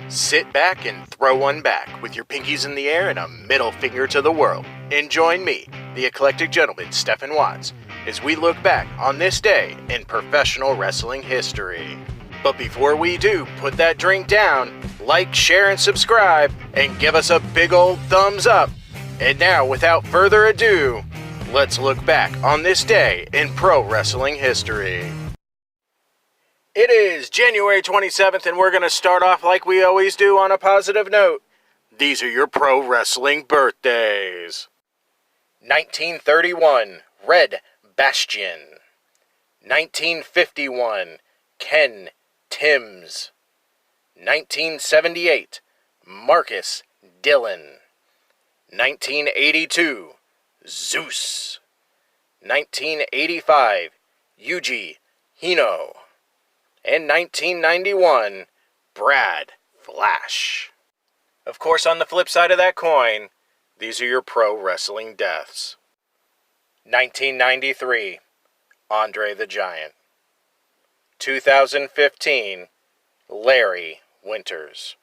Sit back and throw one back with your pinkies in the air and a middle finger to the world. And join me, the eclectic gentleman Stephen Watts, as we look back on this day in professional wrestling history. But before we do, put that drink down, like, share, and subscribe, and give us a big old thumbs up. And now, without further ado, let's look back on this day in pro wrestling history. It is January 27th, and we're going to start off like we always do on a positive note. These are your pro wrestling birthdays. 1931, Red Bastion. 1951, Ken Timms. 1978, Marcus Dillon. 1982, Zeus. 1985, Yuji Hino. And 1991, Brad Flash. Of course, on the flip side of that coin, these are your pro wrestling deaths. 1993, Andre the Giant. 2015, Larry Winters.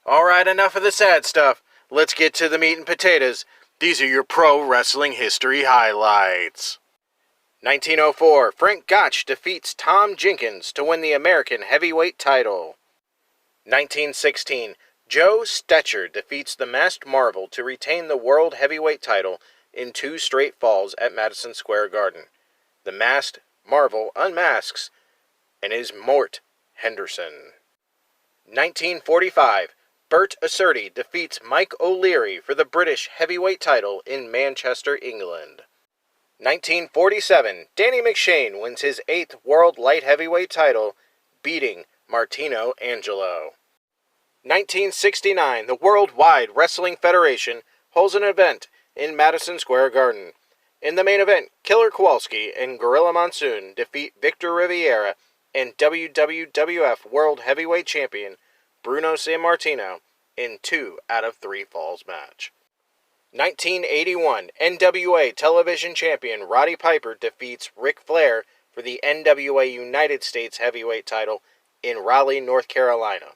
Alright, enough of the sad stuff. Let's get to the meat and potatoes. These are your pro wrestling history highlights. 1904, Frank Gotch defeats Tom Jenkins to win the American Heavyweight title. 1916, Joe Stetcher defeats the Masked Marvel to retain the World Heavyweight title in 2 straight falls at Madison Square Garden. The Masked Marvel unmasks and is Mort Henderson. 1945, Bert Asserti defeats Mike O'Leary for the British Heavyweight title in Manchester, England. 1947, Danny McShane wins his 8th World Light Heavyweight title, beating Martino Angelo. 1969, the Worldwide Wrestling Federation holds an event in Madison Square Garden. In the main event, Killer Kowalski and Gorilla Monsoon defeat Victor Riviera and WWF World Heavyweight Champion Bruno Sammartino in 2 out of 3 falls match. 1981, NWA Television Champion Roddy Piper defeats Ric Flair for the NWA United States Heavyweight title in Raleigh, North Carolina.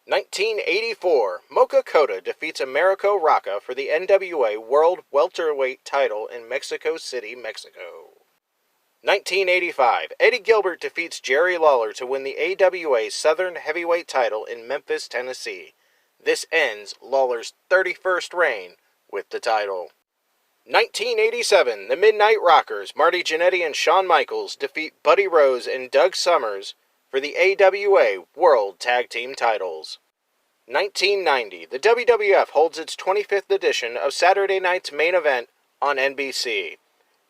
1984, Mocha Cota defeats Americo Rocca for the NWA World Welterweight title in Mexico City, Mexico. 1985, Eddie Gilbert defeats Jerry Lawler to win the AWA Southern Heavyweight title in Memphis, Tennessee. This ends Lawler's 31st reign with the title. 1987, the Midnight Rockers, Marty Jannetty and Shawn Michaels, defeat Buddy Rose and Doug Summers for the AWA World Tag Team titles. 1990, the WWF holds its 25th edition of Saturday Night's Main Event on NBC.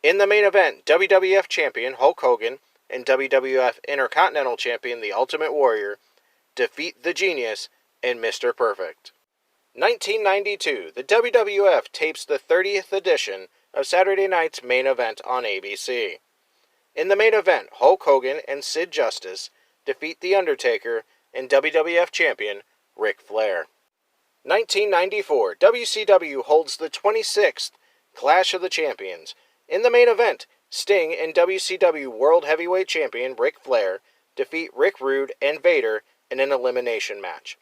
In the main event, WWF Champion Hulk Hogan and WWF Intercontinental Champion The Ultimate Warrior defeat The Genius and Mr. Perfect. 1992, the WWF tapes the 30th edition of Saturday Night's Main Event on ABC. In the main event, Hulk Hogan and Sid Justice defeat The Undertaker and WWF Champion Ric Flair. 1994, WCW holds the 26th Clash of the Champions. In the main event, Sting and WCW World Heavyweight Champion Ric Flair defeat Rick Rude and Vader in an elimination match.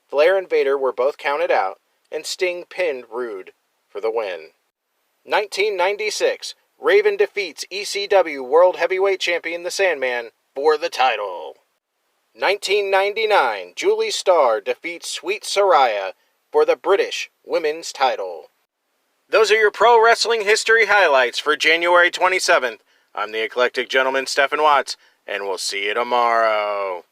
Flair and Vader were both counted out, and Sting pinned Rude for the win. 1996, Raven defeats ECW World Heavyweight Champion The Sandman for the title. 1999, Julie Starr defeats Sweet Saraya for the British Women's title. Those are your pro wrestling history highlights for January 27th. I'm the eclectic gentleman Stephen Watts, and we'll see you tomorrow.